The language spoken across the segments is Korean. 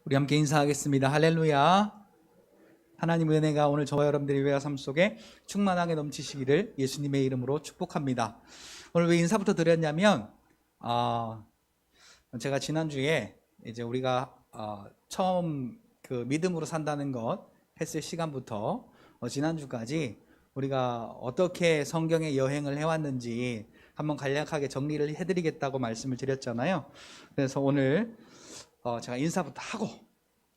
우리 함께 인사하겠습니다. 할렐루야. 하나님의 은혜가 오늘 저와 여러분들의 외화 삶 속에 충만하게 넘치시기를 예수님의 이름으로 축복합니다. 오늘 왜 인사부터 드렸냐면 제가 지난주에 이제 우리가 처음 그 믿음으로 산다는 것 했을 시간부터 지난주까지 우리가 어떻게 성경의 여행을 해왔는지 한번 간략하게 정리를 해드리겠다고 말씀을 드렸잖아요. 그래서 오늘 제가 인사부터 하고,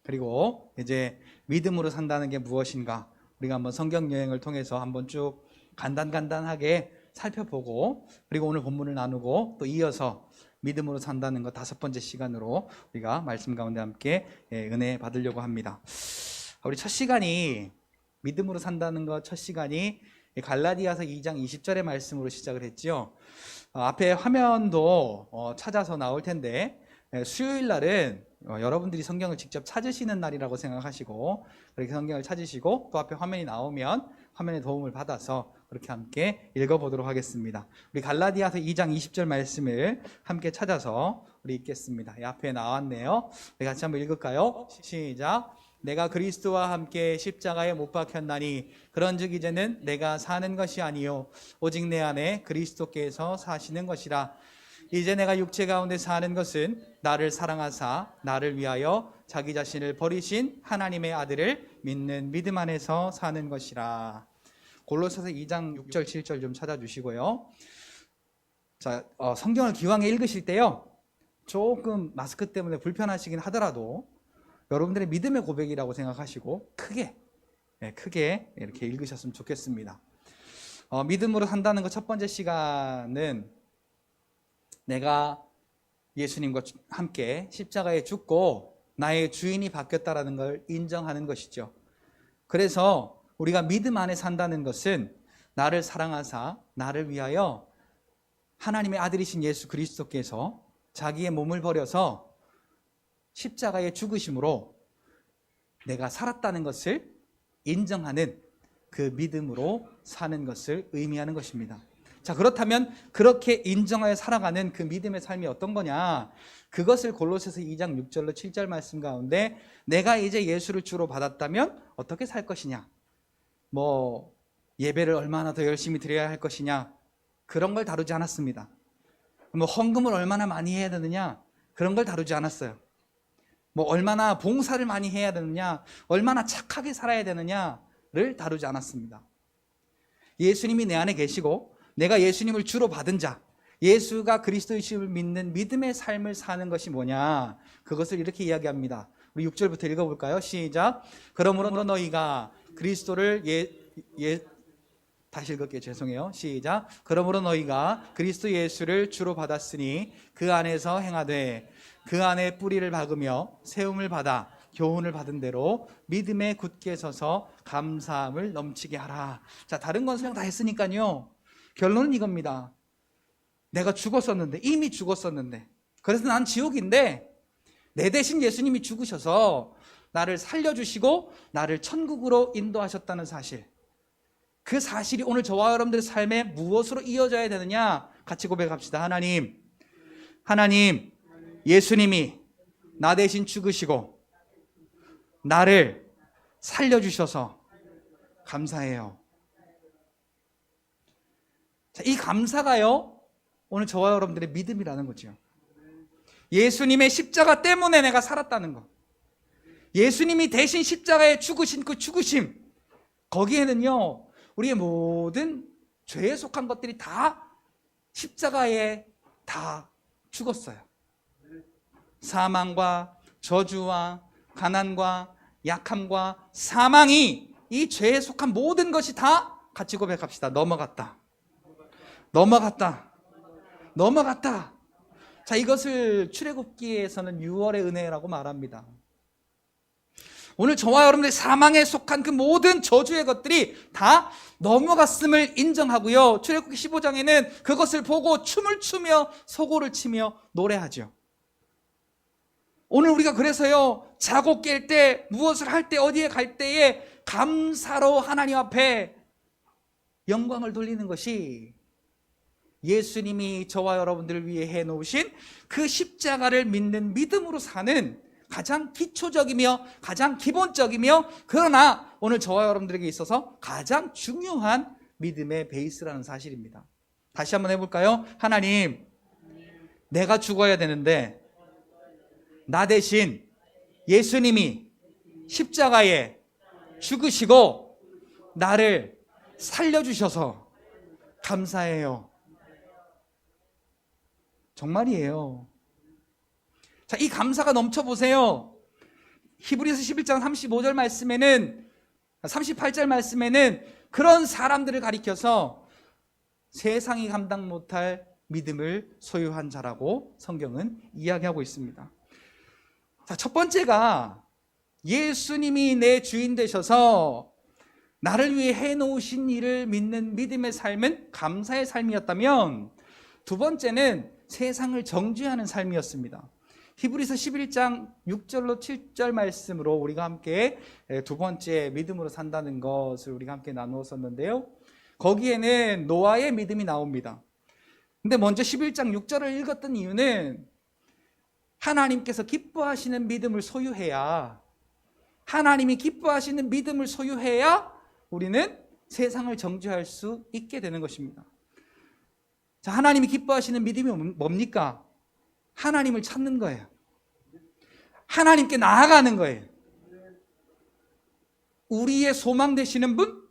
그리고 이제 믿음으로 산다는 게 무엇인가 우리가 한번 성경 여행을 통해서 한번 쭉 간단하게 살펴보고, 그리고 오늘 본문을 나누고 또 이어서 믿음으로 산다는 것 5번째 시간으로 우리가 말씀 가운데 함께 은혜 받으려고 합니다. 우리 첫 시간이 믿음으로 산다는 것 첫 시간이 갈라디아서 2장 20절의 말씀으로 시작을 했죠. 앞에 화면도 찾아서 나올 텐데 수요일 날은 여러분들이 성경을 직접 찾으시는 날이라고 생각하시고 그렇게 성경을 찾으시고 또 앞에 화면이 나오면 화면의 도움을 받아서 그렇게 함께 읽어보도록 하겠습니다. 우리 갈라디아서 2장 20절 말씀을 함께 찾아서 우리 읽겠습니다. 이 앞에 나왔네요. 우리 같이 한번 읽을까요? 시작. 내가 그리스도와 함께 십자가에 못 박혔나니 그런즉 이제는 내가 사는 것이 아니요 오직 내 안에 그리스도께서 사시는 것이라. 이제 내가 육체 가운데 사는 것은 나를 사랑하사 나를 위하여 자기 자신을 버리신 하나님의 아들을 믿는 믿음 안에서 사는 것이라. 골로새서 2장 6절 7절 좀 찾아주시고요. 자, 성경을 기왕에 읽으실 때요, 조금 마스크 때문에 불편하시긴 하더라도 여러분들의 믿음의 고백이라고 생각하시고 크게 이렇게 읽으셨으면 좋겠습니다. 믿음으로 산다는 것 첫 번째 시간은 내가 예수님과 함께 십자가에 죽고 나의 주인이 바뀌었다라는 걸 인정하는 것이죠. 그래서 우리가 믿음 안에 산다는 것은 나를 사랑하사 나를 위하여 하나님의 아들이신 예수 그리스도께서 자기의 몸을 버려서 십자가에 죽으심으로 내가 살았다는 것을 인정하는 그 믿음으로 사는 것을 의미하는 것입니다. 자, 그렇다면 그렇게 인정하여 살아가는 그 믿음의 삶이 어떤 거냐? 그것을 골로새서 2장 6절로 7절 말씀 가운데 내가 이제 예수를 주로 받았다면 어떻게 살 것이냐? 예배를 얼마나 더 열심히 드려야 할 것이냐? 그런 걸 다루지 않았습니다. 헌금을 얼마나 많이 해야 되느냐? 그런 걸 다루지 않았어요. 얼마나 봉사를 많이 해야 되느냐? 얼마나 착하게 살아야 되느냐를 다루지 않았습니다. 예수님이 내 안에 계시고 내가 예수님을 주로 받은 자, 예수가 그리스도이심을 믿는 믿음의 삶을 사는 것이 뭐냐? 그것을 이렇게 이야기합니다. 우리 6절부터 읽어볼까요? 시작. 그러므로 너희가 그리스도를 다시 읽을게요. 죄송해요. 시작. 그러므로 너희가 그리스도 예수를 주로 받았으니 그 안에서 행하되 그 안에 뿌리를 박으며 세움을 받아 교훈을 받은 대로 믿음에 굳게 서서 감사함을 넘치게 하라. 자, 다른 건 설명 다 했으니까요. 결론은 이겁니다. 내가 죽었었는데, 이미 죽었었는데, 그래서 난 지옥인데 내 대신 예수님이 죽으셔서 나를 살려주시고 나를 천국으로 인도하셨다는 사실, 그 사실이 오늘 저와 여러분들의 삶에 무엇으로 이어져야 되느냐? 같이 고백합시다. 하나님, 예수님이 나 대신 죽으시고 나를 살려주셔서 감사해요. 자, 이 감사가요, 오늘 저와 여러분들의 믿음이라는 거죠. 예수님의 십자가 때문에 내가 살았다는 것, 예수님이 대신 십자가에 죽으신 그 죽으심, 거기에는요 우리의 모든 죄에 속한 것들이 다 십자가에 다 죽었어요. 사망과 저주와 가난과 약함과 사망이, 이 죄에 속한 모든 것이 다 같이 고백합시다. 넘어갔다. 자, 이것을 출애굽기에서는 6월의 은혜라고 말합니다. 오늘 저와 여러분들의 사망에 속한 그 모든 저주의 것들이 다 넘어갔음을 인정하고요, 출애굽기 15장에는 그것을 보고 춤을 추며 소고를 치며 노래하죠. 오늘 우리가 그래서요, 자고 깰 때, 무엇을 할 때, 어디에 갈 때에 감사로 하나님 앞에 영광을 돌리는 것이 예수님이 저와 여러분들을 위해 해놓으신 그 십자가를 믿는 믿음으로 사는 가장 기초적이며 가장 기본적이며 그러나 오늘 저와 여러분들에게 있어서 가장 중요한 믿음의 베이스라는 사실입니다. 다시 한번 해볼까요? 하나님, 내가 죽어야 되는데 나 대신 예수님이 십자가에 죽으시고 나를 살려주셔서 감사해요. 정말이에요. 자, 이 감사가 넘쳐보세요. 히브리서 11장 35절 말씀에는 38절 말씀에는 그런 사람들을 가리켜서 세상이 감당 못할 믿음을 소유한 자라고 성경은 이야기하고 있습니다. 자, 첫 번째가 예수님이 내 주인 되셔서 나를 위해 해놓으신 일을 믿는 믿음의 삶은 감사의 삶이었다면, 두 번째는 세상을 정죄하는 삶이었습니다. 히브리서 11장 6절로 7절 말씀으로 우리가 함께 두 번째 믿음으로 산다는 것을 우리가 함께 나누었었는데요, 거기에는 노아의 믿음이 나옵니다. 근데 먼저 11장 6절을 읽었던 이유는 하나님께서 기뻐하시는 믿음을 소유해야, 하나님이 기뻐하시는 믿음을 소유해야 우리는 세상을 정죄할 수 있게 되는 것입니다. 자, 하나님이 기뻐하시는 믿음이 뭡니까? 하나님을 찾는 거예요. 하나님께 나아가는 거예요. 우리의 소망 되시는 분,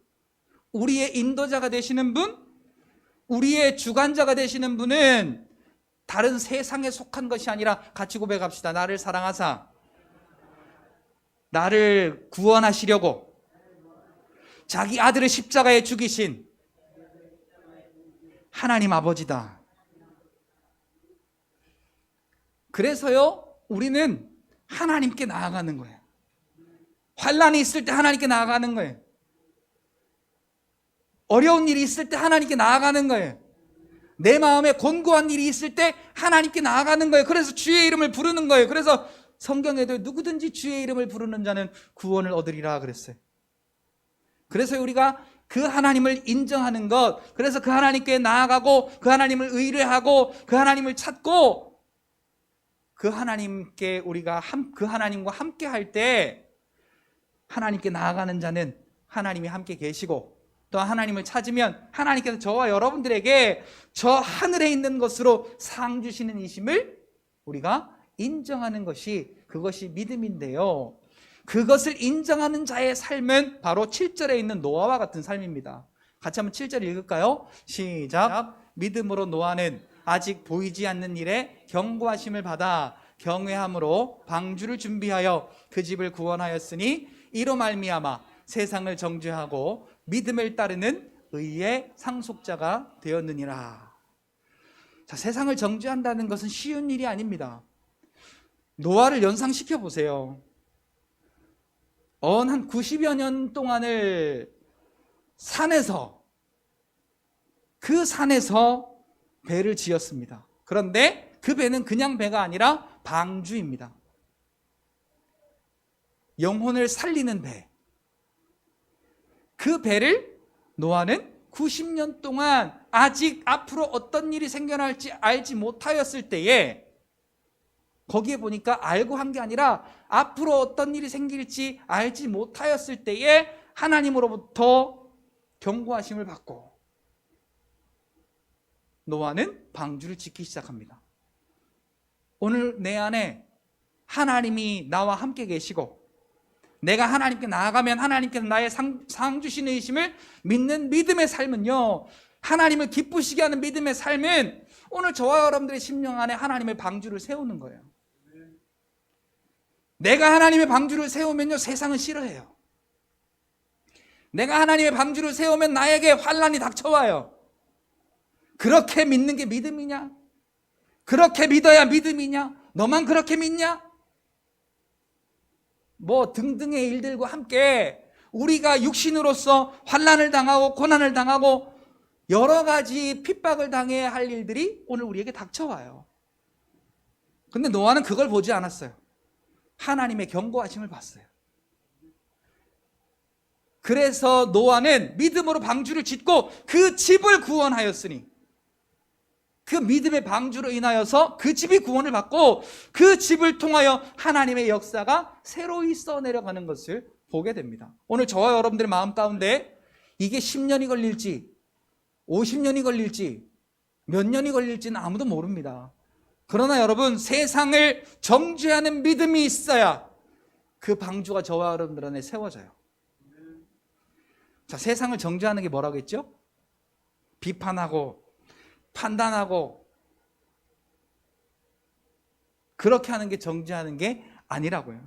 우리의 인도자가 되시는 분, 우리의 주관자가 되시는 분은 다른 세상에 속한 것이 아니라, 같이 고백합시다. 나를 사랑하사 나를 구원하시려고 자기 아들을 십자가에 죽이신 하나님 아버지다. 그래서요, 우리는 하나님께 나아가는 거예요. 환난이 있을 때 하나님께 나아가는 거예요. 어려운 일이 있을 때 하나님께 나아가는 거예요. 내 마음에 곤고한 일이 있을 때 하나님께 나아가는 거예요. 그래서 주의 이름을 부르는 거예요. 그래서 성경에도 누구든지 주의 이름을 부르는 자는 구원을 얻으리라 그랬어요. 그래서 우리가 그 하나님을 인정하는 것, 그래서 그 하나님께 나아가고 그 하나님을 의뢰하고 그 하나님을 찾고 그 하나님께 우리가 그 하나님과 함께 할 때, 하나님께 나아가는 자는 하나님이 함께 계시고, 또 하나님을 찾으면 하나님께서 저와 여러분들에게 저 하늘에 있는 것으로 상 주시는 이심을 우리가 인정하는 것이, 그것이 믿음인데요, 그것을 인정하는 자의 삶은 바로 7절에 있는 노아와 같은 삶입니다. 같이 한번 7절 읽을까요? 시작. 믿음으로 노아는 아직 보이지 않는 일에 경고하심을 받아 경외함으로 방주를 준비하여 그 집을 구원하였으니 이로 말미암아 세상을 정죄하고 믿음을 따르는 의의 상속자가 되었느니라. 자, 세상을 정죄한다는 것은 쉬운 일이 아닙니다. 노아를 연상시켜 보세요. 한 90여 년 동안을 그 산에서 배를 지었습니다. 그런데 그 배는 그냥 배가 아니라 방주입니다. 영혼을 살리는 배. 그 배를 노아는 90년 동안 아직 앞으로 어떤 일이 생겨날지 알지 못하였을 때에, 거기에 보니까 알고 한 게 아니라 앞으로 어떤 일이 생길지 알지 못하였을 때에 하나님으로부터 경고하심을 받고 노아는 방주를 짓기 시작합니다. 오늘 내 안에 하나님이 나와 함께 계시고 내가 하나님께 나아가면 하나님께서 나의 상 주시는 의심을 믿는 믿음의 삶은요, 하나님을 기쁘시게 하는 믿음의 삶은 오늘 저와 여러분들의 심령 안에 하나님의 방주를 세우는 거예요. 내가 하나님의 방주를 세우면요, 세상은 싫어해요. 내가 하나님의 방주를 세우면 나에게 환난이 닥쳐와요. 그렇게 믿는 게 믿음이냐? 그렇게 믿어야 믿음이냐? 너만 그렇게 믿냐? 뭐 등등의 일들과 함께 우리가 육신으로서 환난을 당하고 고난을 당하고 여러 가지 핍박을 당해야 할 일들이 오늘 우리에게 닥쳐와요. 근데 노아는 그걸 보지 않았어요. 하나님의 경고하심을 봤어요. 그래서 노아는 믿음으로 방주를 짓고 그 집을 구원하였으니, 그 믿음의 방주로 인하여서 그 집이 구원을 받고 그 집을 통하여 하나님의 역사가 새로이 써내려가는 것을 보게 됩니다. 오늘 저와 여러분들의 마음 가운데 이게 10년이 걸릴지 50년이 걸릴지 몇 년이 걸릴지는 아무도 모릅니다. 그러나 여러분, 세상을 정죄하는 믿음이 있어야 그 방주가 저와 여러분들 안에 세워져요. 자, 세상을 정죄하는 게 뭐라고 했죠? 비판하고 판단하고 그렇게 하는 게 정죄하는 게 아니라고요.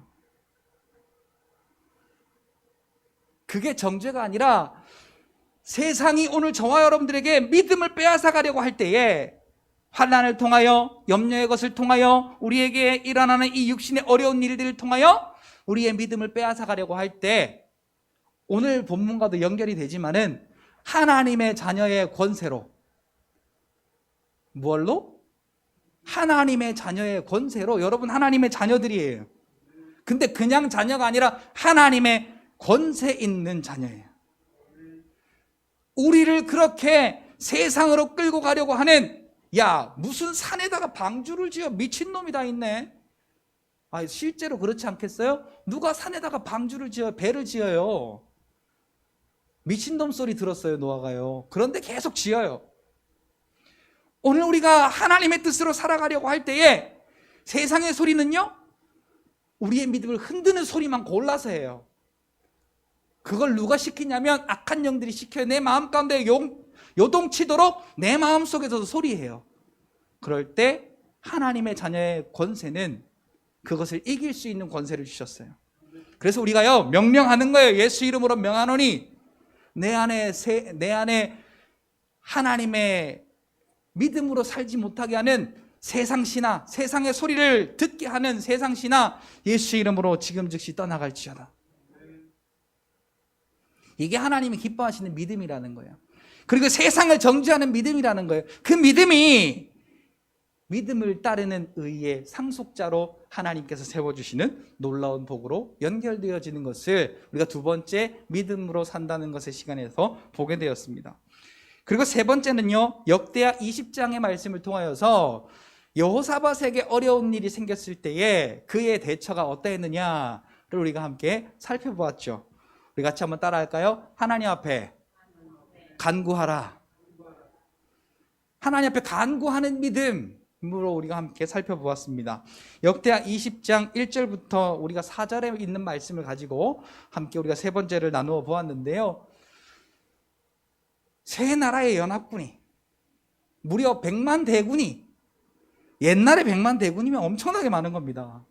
그게 정죄가 아니라 세상이 오늘 저와 여러분들에게 믿음을 빼앗아 가려고 할 때에 환난을 통하여, 염려의 것을 통하여, 우리에게 일어나는 이 육신의 어려운 일들을 통하여 우리의 믿음을 빼앗아 가려고 할 때, 오늘 본문과도 연결이 되지만은 하나님의 자녀의 권세로, 무얼로? 하나님의 자녀의 권세로. 여러분, 하나님의 자녀들이에요. 근데 그냥 자녀가 아니라 하나님의 권세 있는 자녀예요. 우리를 그렇게 세상으로 끌고 가려고 하는, 야, 무슨 산에다가 방주를 지어, 미친놈이 다 있네. 아, 실제로 그렇지 않겠어요? 누가 산에다가 방주를 지어, 배를 지어요? 미친놈 소리 들었어요, 노아가요. 그런데 계속 지어요. 오늘 우리가 하나님의 뜻으로 살아가려고 할 때에 세상의 소리는요, 우리의 믿음을 흔드는 소리만 골라서 해요. 그걸 누가 시키냐면 악한 영들이 시켜요. 내 마음 가운데 요동치도록 내 마음 속에서도 소리해요. 그럴 때 하나님의 자녀의 권세는 그것을 이길 수 있는 권세를 주셨어요. 그래서 우리가요, 명령하는 거예요. 예수 이름으로 명하노니 내 안에 하나님의 믿음으로 살지 못하게 하는 세상신하, 세상의 소리를 듣게 하는 세상신하, 예수 이름으로 지금 즉시 떠나갈지어다. 이게 하나님이 기뻐하시는 믿음이라는 거예요. 그리고 세상을 정죄하는 믿음이라는 거예요. 그 믿음이 믿음을 따르는 의의 상속자로 하나님께서 세워주시는 놀라운 복으로 연결되어지는 것을 우리가 두 번째 믿음으로 산다는 것의 시간에서 보게 되었습니다. 그리고 세 번째는요, 역대하 20장의 말씀을 통하여서 여호사밧에게 어려운 일이 생겼을 때에 그의 대처가 어떠했느냐를 우리가 함께 살펴보았죠. 우리 같이 한번 따라할까요? 하나님 앞에 간구하라. 하나님 앞에 간구하는 믿음으로 우리가 함께 살펴보았습니다. 역대하 20장 1절부터 우리가 4절에 있는 말씀을 가지고 함께 우리가 세 번째를 나누어 보았는데요. 세 나라의 연합군이, 무려 100만 대군이, 옛날에 100만 대군이면 엄청나게 많은 겁니다.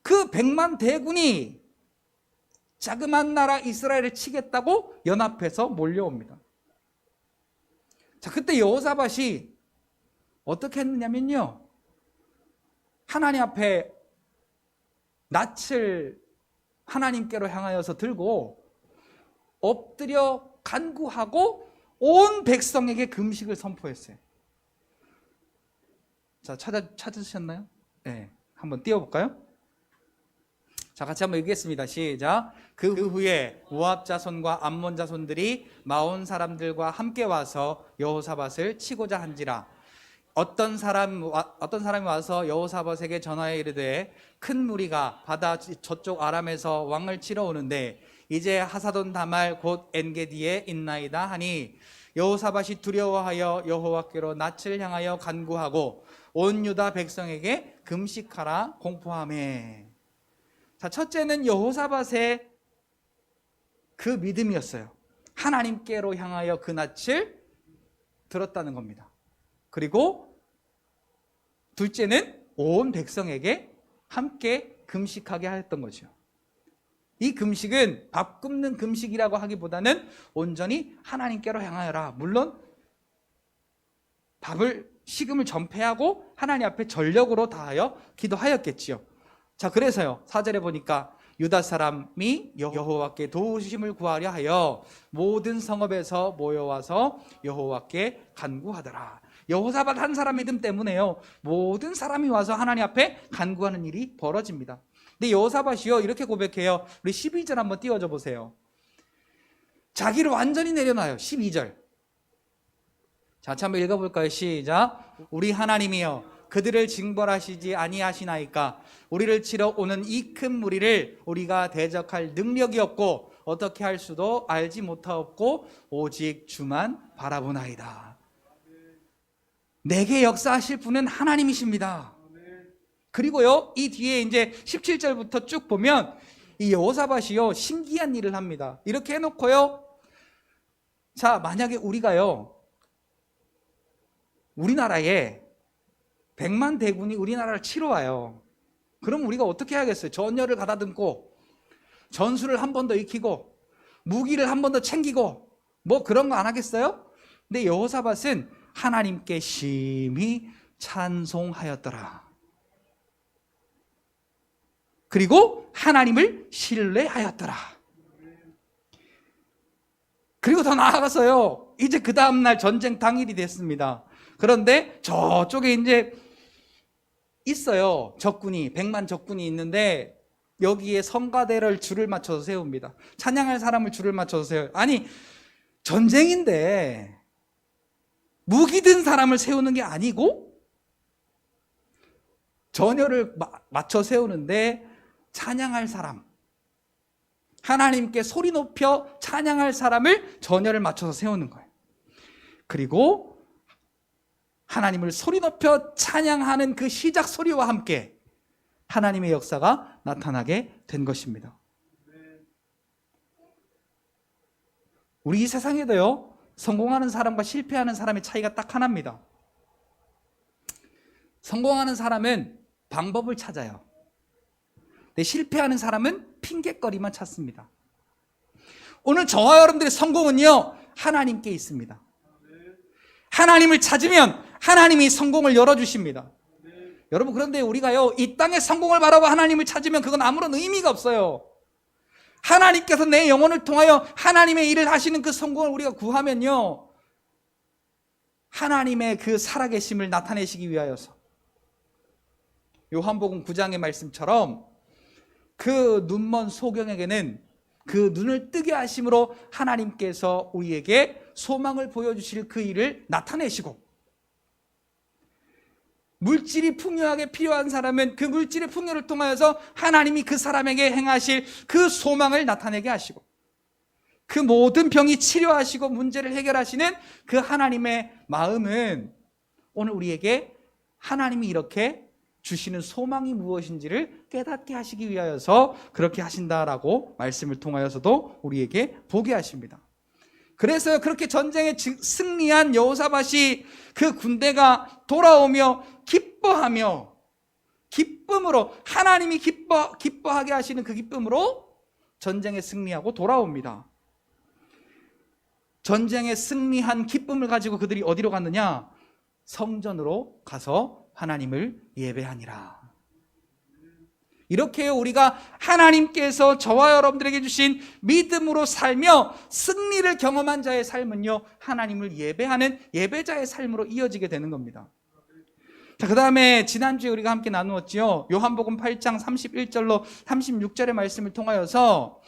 그 100만 대군이 자그만 나라 이스라엘을 치겠다고 연합해서 몰려옵니다. 자, 그때 여호사밧이 어떻게 했느냐면요, 하나님 앞에 낯을 하나님께로 향하여서 들고 엎드려 간구하고 온 백성에게 금식을 선포했어요. 자, 찾으셨나요? 네, 한번 띄워볼까요? 자, 같이 한번 읽겠습니다. 시작. 그 후에 모압 자손과 암몬 자손들이 마온 사람들과 함께 와서 여호사밧을 치고자 한지라. 어떤 사람이 와서 여호사밧에게 전하여 이르되 큰 무리가 바다 저쪽 아람에서 왕을 치러 오는데 이제 하사돈 다말 곧 엔게디에 있나이다 하니 여호사밧이 두려워하여 여호와께로 낯을 향하여 간구하고 온 유다 백성에게 금식하라 공포하매. 자, 첫째는 여호사밧의 그 믿음이었어요. 하나님께로 향하여 그 낯을 들었다는 겁니다. 그리고 둘째는 온 백성에게 함께 금식하게 하였던 거죠. 이 금식은 밥 굶는 금식이라고 하기보다는 온전히 하나님께로 향하여라. 물론 식음을 전폐하고 하나님 앞에 전력으로 다하여 기도하였겠지요. 자, 그래서요, 4절에 보니까 유다 사람이 여호와께 도우심을 구하려 하여 모든 성읍에서 모여와서 여호와께 간구하더라. 여호사밧 한 사람 믿음 때문에요, 모든 사람이 와서 하나님 앞에 간구하는 일이 벌어집니다. 근데 여호사밧이요, 이렇게 고백해요. 우리 12절 한번 띄워줘 보세요. 자기를 완전히 내려놔요. 12절. 자, 한번 읽어볼까요? 시작. 우리 하나님이여 그들을 징벌하시지 아니하시나이까. 우리를 치러 오는 이 큰 무리를 우리가 대적할 능력이 없고 어떻게 할 수도 알지 못하옵고 오직 주만 바라보나이다. 내게 역사하실 분은 하나님이십니다. 그리고요, 이 뒤에 이제 17절부터 쭉 보면 이 여호사밧이요 신기한 일을 합니다. 이렇게 해놓고요, 자, 만약에 우리가요 우리나라에 100만 대군이 우리나라를 치러 와요. 그럼 우리가 어떻게 해야겠어요? 전열을 가다듬고 전술을 한 번 더 익히고 무기를 한 번 더 챙기고 뭐 그런 거 안 하겠어요? 근데 여호사밧은 하나님께 심히 찬송하였더라. 그리고 하나님을 신뢰하였더라. 그리고 더 나아가서요, 이제 그 다음날 전쟁 당일이 됐습니다. 그런데 저쪽에 이제 있어요. 적군이, 100만 적군이 있는데 여기에 성가대를 줄을 맞춰서 세웁니다. 찬양할 사람을 줄을 맞춰서 세워요. 아니, 전쟁인데 무기 든 사람을 세우는 게 아니고 전열을 맞춰 세우는데 찬양할 사람, 하나님께 소리 높여 찬양할 사람을 전열을 맞춰서 세우는 거예요. 그리고 하나님을 소리 높여 찬양하는 그 시작 소리와 함께 하나님의 역사가 나타나게 된 것입니다. 우리 이 세상에도요, 성공하는 사람과 실패하는 사람의 차이가 딱 하나입니다. 성공하는 사람은 방법을 찾아요. 근데 실패하는 사람은 핑곗거리만 찾습니다. 오늘 저와 여러분들의 성공은요, 하나님께 있습니다. 하나님을 찾으면 하나님이 성공을 열어주십니다. 여러분, 그런데 우리가요, 이 땅의 성공을 바라고 하나님을 찾으면 그건 아무런 의미가 없어요. 하나님께서 내 영혼을 통하여 하나님의 일을 하시는 그 성공을 우리가 구하면요, 하나님의 그 살아계심을 나타내시기 위하여서 요한복음 9장의 말씀처럼 그 눈먼 소경에게는 그 눈을 뜨게 하심으로 하나님께서 우리에게 소망을 보여주실 그 일을 나타내시고, 물질이 풍요하게 필요한 사람은 그 물질의 풍요를 통하여서 하나님이 그 사람에게 행하실 그 소망을 나타내게 하시고, 그 모든 병이 치료하시고 문제를 해결하시는 그 하나님의 마음은 오늘 우리에게 하나님이 이렇게 주시는 소망이 무엇인지를 깨닫게 하시기 위하여서 그렇게 하신다라고 말씀을 통하여서도 우리에게 보게 하십니다. 그래서 그렇게 전쟁에 승리한 여호사밧이 그 군대가 돌아오며 기뻐하며, 기쁨으로, 하나님이 기뻐하게 하시는 그 기쁨으로 전쟁에 승리하고 돌아옵니다. 전쟁에 승리한 기쁨을 가지고 그들이 어디로 갔느냐? 성전으로 가서 하나님을 예배하니라. 이렇게 우리가 하나님께서 저와 여러분들에게 주신 믿음으로 살며 승리를 경험한 자의 삶은요, 하나님을 예배하는 예배자의 삶으로 이어지게 되는 겁니다. 자, 그 다음에 지난주에 우리가 함께 나누었지요. 요한복음 8장 31절로 36절의 말씀을 통하여서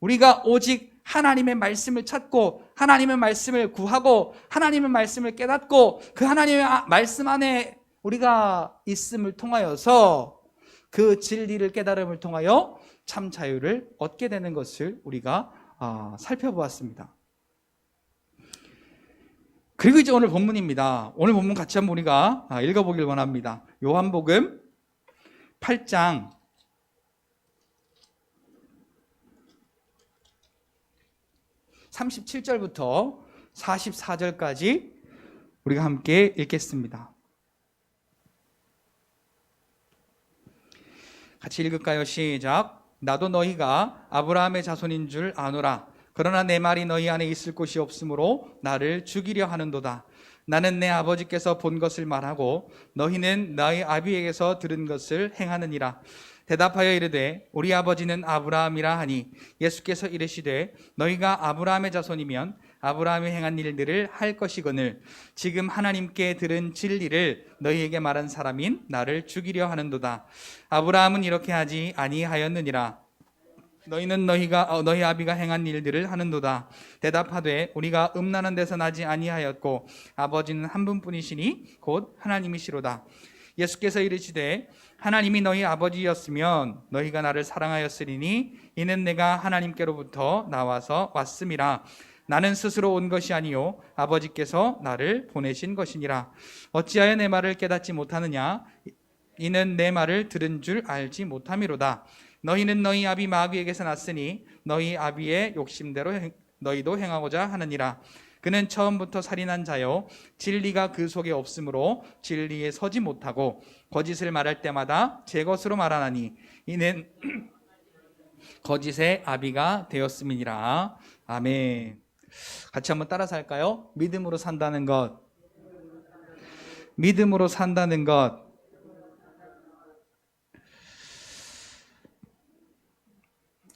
우리가 오직 하나님의 말씀을 찾고 하나님의 말씀을 구하고 하나님의 말씀을 깨닫고 그 하나님의 말씀 안에 우리가 있음을 통하여서 그 진리를 깨달음을 통하여 참 자유를 얻게 되는 것을 우리가 살펴보았습니다. 그리고 이제 오늘 본문입니다. 오늘 본문 같이 한번 우리가 읽어보길 원합니다. 요한복음 8장 37절부터 44절까지 우리가 함께 읽겠습니다. 같이 읽을까요? 시작. 나도 너희가 아브라함의 자손인 줄 아노라. 그러나 내 말이 너희 안에 있을 곳이 없으므로 나를 죽이려 하는도다. 나는 내 아버지께서 본 것을 말하고 너희는 너희 아비에게서 들은 것을 행하느니라. 대답하여 이르되 우리 아버지는 아브라함이라 하니 예수께서 이르시되 너희가 아브라함의 자손이면 아브라함이 행한 일들을 할 것이거늘 지금 하나님께 들은 진리를 너희에게 말한 사람인 나를 죽이려 하는도다. 아브라함은 이렇게 하지 아니하였느니라. 너희는 너희 아비가 행한 일들을 하는도다. 대답하되 우리가 음란한 데서 나지 아니하였고 아버지는 한 분뿐이시니 곧 하나님이시로다. 예수께서 이르시되 하나님이 너희 아버지였으면 너희가 나를 사랑하였으리니 이는 내가 하나님께로부터 나와서 왔음이라. 나는 스스로 온 것이 아니요 아버지께서 나를 보내신 것이니라. 어찌하여 내 말을 깨닫지 못하느냐? 이는 내 말을 들은 줄 알지 못함이로다. 너희는 너희 아비 마귀에게서 났으니 너희 아비의 욕심대로 너희도 행하고자 하느니라. 그는 처음부터 살인한 자요 진리가 그 속에 없으므로 진리에 서지 못하고 거짓을 말할 때마다 제 것으로 말하나니 이는 거짓의 아비가 되었음이니라. 아멘. 같이 한번 따라서 할까요? 믿음으로 산다는 것. 믿음으로 산다는 것.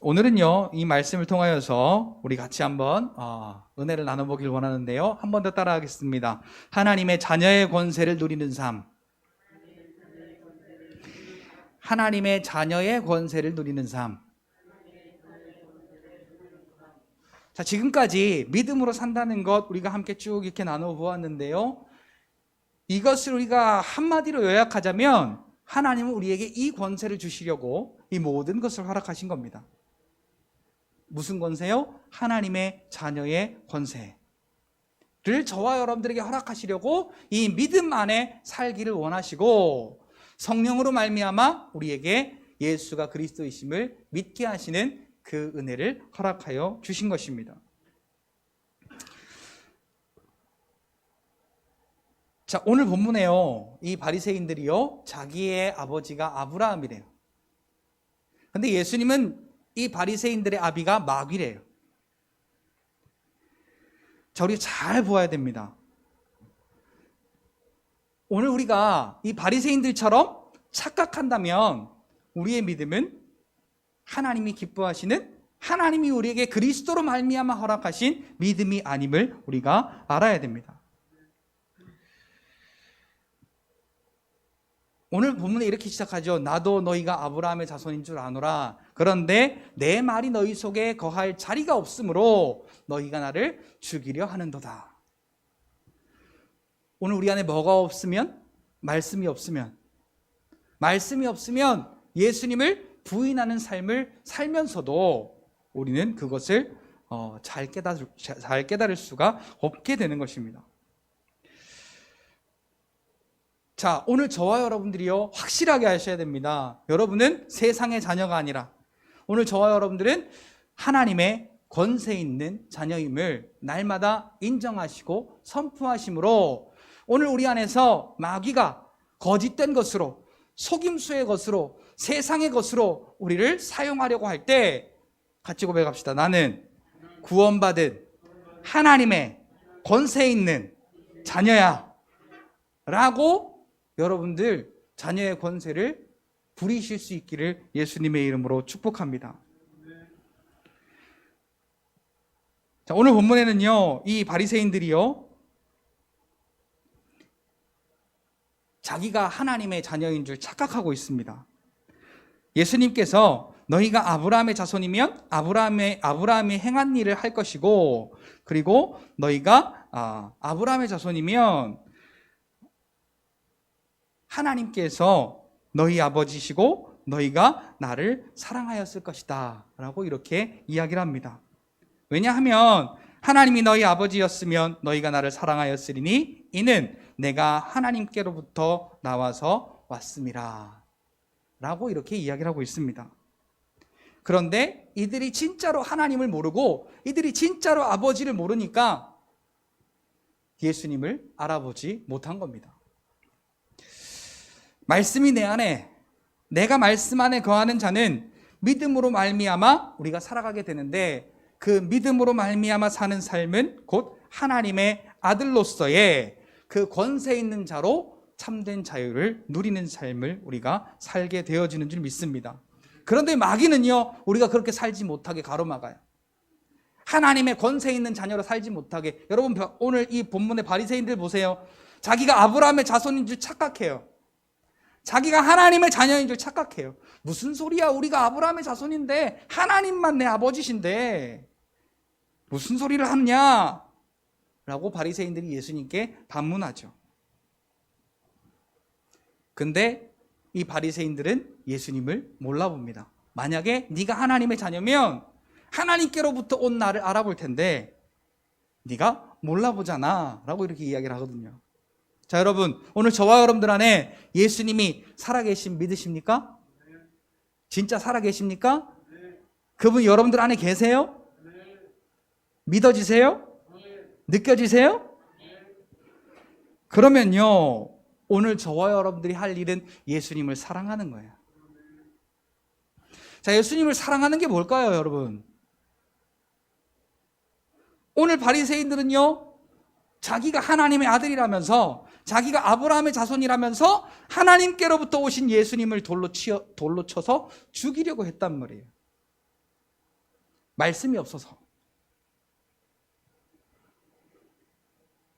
오늘은요, 이 말씀을 통하여서 우리 같이 한번 은혜를 나눠보길 원하는데요. 한 번 더 따라하겠습니다. 하나님의 자녀의 권세를 누리는 삶. 하나님의 자녀의 권세를 누리는 삶. 자, 지금까지 믿음으로 산다는 것 우리가 함께 쭉 이렇게 나눠보았는데요. 이것을 우리가 한마디로 요약하자면 하나님은 우리에게 이 권세를 주시려고 이 모든 것을 허락하신 겁니다. 무슨 권세요? 하나님의 자녀의 권세를 저와 여러분들에게 허락하시려고 이 믿음 안에 살기를 원하시고 성령으로 말미암아 우리에게 예수가 그리스도이심을 믿게 하시는 그 은혜를 허락하여 주신 것입니다. 자, 오늘 본문에요, 이 바리새인들이요 자기의 아버지가 아브라함이래요. 근데 예수님은 이 바리새인들의 아비가 마귀래요. 자, 우리 잘 보아야 됩니다. 오늘 우리가 이 바리새인들처럼 착각한다면 우리의 믿음은 하나님이 기뻐하시는, 하나님이 우리에게 그리스도로 말미암아 허락하신 믿음이 아님을 우리가 알아야 됩니다. 오늘 본문에 이렇게 시작하죠. 나도 너희가 아브라함의 자손인 줄 아노라. 그런데 내 말이 너희 속에 거할 자리가 없으므로 너희가 나를 죽이려 하는도다. 오늘 우리 안에 뭐가 없으면? 말씀이 없으면 예수님을 부인하는 삶을 살면서도 우리는 그것을 잘 깨달을 수가 없게 되는 것입니다. 자, 오늘 저와 여러분들이요 확실하게 하셔야 됩니다. 여러분은 세상의 자녀가 아니라 오늘 저와 여러분들은 하나님의 권세 있는 자녀임을 날마다 인정하시고 선포하심으로 오늘 우리 안에서 마귀가 거짓된 것으로, 속임수의 것으로, 세상의 것으로 우리를 사용하려고 할 때 같이 고백합시다. 나는 구원받은 하나님의 권세 있는 자녀야 라고 여러분들 자녀의 권세를 부리실 수 있기를 예수님의 이름으로 축복합니다. 자, 오늘 본문에는요 이 바리새인들이요 자기가 하나님의 자녀인 줄 착각하고 있습니다. 예수님께서 너희가 아브라함의 자손이면 아브라함이 행한 일을 할 것이고, 그리고 너희가 아브라함의 자손이면 하나님께서 너희 아버지시고 너희가 나를 사랑하였을 것이다 라고 이렇게 이야기를 합니다. 왜냐하면 하나님이 너희 아버지였으면 너희가 나를 사랑하였으리니 이는 내가 하나님께로부터 나와서 왔음이라 라고 이렇게 이야기를 하고 있습니다. 그런데 이들이 진짜로 하나님을 모르고 이들이 진짜로 아버지를 모르니까 예수님을 알아보지 못한 겁니다. 말씀이 내 안에, 내가 말씀 안에 거하는 자는 믿음으로 말미암아 우리가 살아가게 되는데, 그 믿음으로 말미암아 사는 삶은 곧 하나님의 아들로서의 그 권세 있는 자로 참된 자유를 누리는 삶을 우리가 살게 되어지는 줄 믿습니다. 그런데 마귀는요 우리가 그렇게 살지 못하게 가로막아요. 하나님의 권세 있는 자녀로 살지 못하게. 여러분 오늘 이 본문의 바리새인들 보세요. 자기가 아브라함의 자손인 줄 착각해요. 자기가 하나님의 자녀인 줄 착각해요. 무슨 소리야, 우리가 아브라함의 자손인데 하나님만 내 아버지신데 무슨 소리를 하느냐 라고 바리새인들이 예수님께 반문하죠. 근데 이 바리새인들은 예수님을 몰라봅니다. 만약에 네가 하나님의 자녀면 하나님께로부터 온 나를 알아볼 텐데 네가 몰라보잖아 라고 이렇게 이야기를 하거든요. 자, 여러분, 오늘 저와 여러분들 안에 예수님이 살아계신 믿으십니까? 진짜 살아계십니까? 그분 여러분들 안에 계세요? 믿어지세요? 느껴지세요? 그러면요, 오늘 저와 여러분들이 할 일은 예수님을 사랑하는 거예요. 자, 예수님을 사랑하는 게 뭘까요, 여러분? 오늘 바리새인들은요, 자기가 하나님의 아들이라면서, 자기가 아브라함의 자손이라면서 하나님께로부터 오신 예수님을 돌로 쳐서 죽이려고 했단 말이에요. 말씀이 없어서.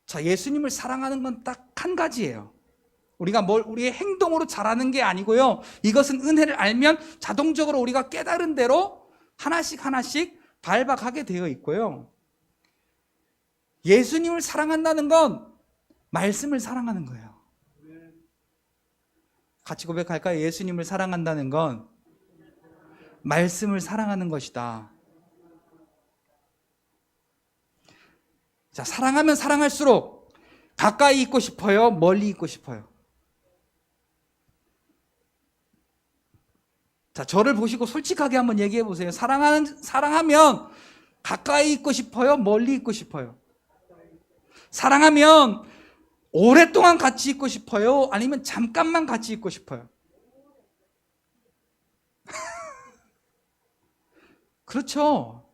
자, 예수님을 사랑하는 건 딱 한 가지예요. 우리가 우리의 행동으로 잘하는 게 아니고요. 이것은 은혜를 알면 자동적으로 우리가 깨달은 대로 하나씩 하나씩 밟아가게 되어 있고요. 예수님을 사랑한다는 건 말씀을 사랑하는 거예요. 같이 고백할까요? 예수님을 사랑한다는 건 말씀을 사랑하는 것이다. 자, 사랑하면 사랑할수록 가까이 있고 싶어요? 멀리 있고 싶어요? 자, 저를 보시고 솔직하게 한번 얘기해 보세요. 사랑하면 가까이 있고 싶어요? 멀리 있고 싶어요? 사랑하면 오랫동안 같이 있고 싶어요? 아니면 잠깐만 같이 있고 싶어요? 그렇죠.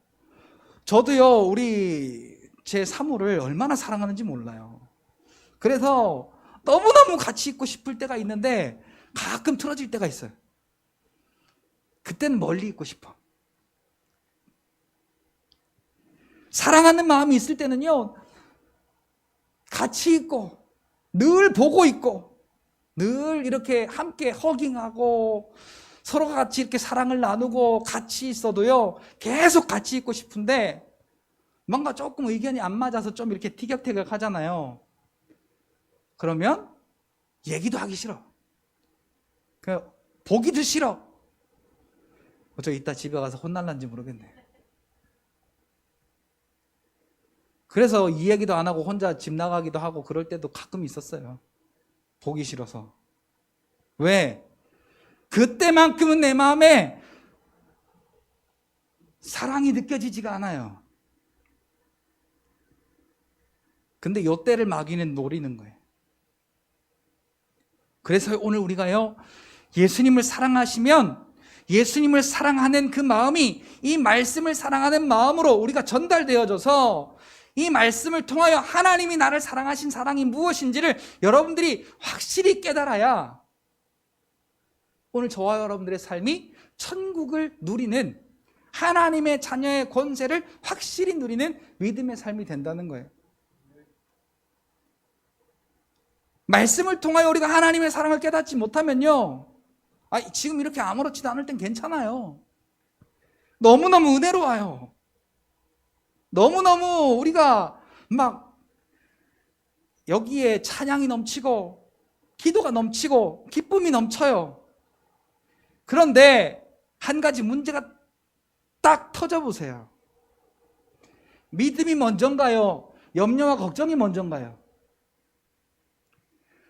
저도요, 제 사모를 얼마나 사랑하는지 몰라요. 그래서 너무너무 같이 있고 싶을 때가 있는데 가끔 틀어질 때가 있어요. 그때는 멀리 있고 싶어. 사랑하는 마음이 있을 때는요, 같이 있고 늘 보고 있고 늘 이렇게 함께 허깅하고 서로가 같이 이렇게 사랑을 나누고 같이 있어도요, 계속 같이 있고 싶은데 뭔가 조금 의견이 안 맞아서 좀 이렇게 티격태격 하잖아요. 그러면 얘기도 하기 싫어. 보기도 싫어. 저 이따 집에 가서 혼날란지 모르겠네. 그래서 이 얘기도 안 하고 혼자 집 나가기도 하고 그럴 때도 가끔 있었어요. 보기 싫어서. 왜? 그때만큼은 내 마음에 사랑이 느껴지지가 않아요. 근데 요 때를 마귀는 노리는 거예요. 그래서 오늘 우리가요, 예수님을 사랑하시면 예수님을 사랑하는 그 마음이 이 말씀을 사랑하는 마음으로 우리가 전달되어져서 이 말씀을 통하여 하나님이 나를 사랑하신 사랑이 무엇인지를 여러분들이 확실히 깨달아야 오늘 저와 여러분들의 삶이 천국을 누리는, 하나님의 자녀의 권세를 확실히 누리는 믿음의 삶이 된다는 거예요. 말씀을 통하여 우리가 하나님의 사랑을 깨닫지 못하면요, 지금 이렇게 아무렇지도 않을 땐 괜찮아요. 너무너무 은혜로워요. 너무너무 우리가 막 여기에 찬양이 넘치고 기도가 넘치고 기쁨이 넘쳐요. 그런데 한 가지 문제가 딱 터져보세요. 믿음이 먼저인가요? 염려와 걱정이 먼저인가요?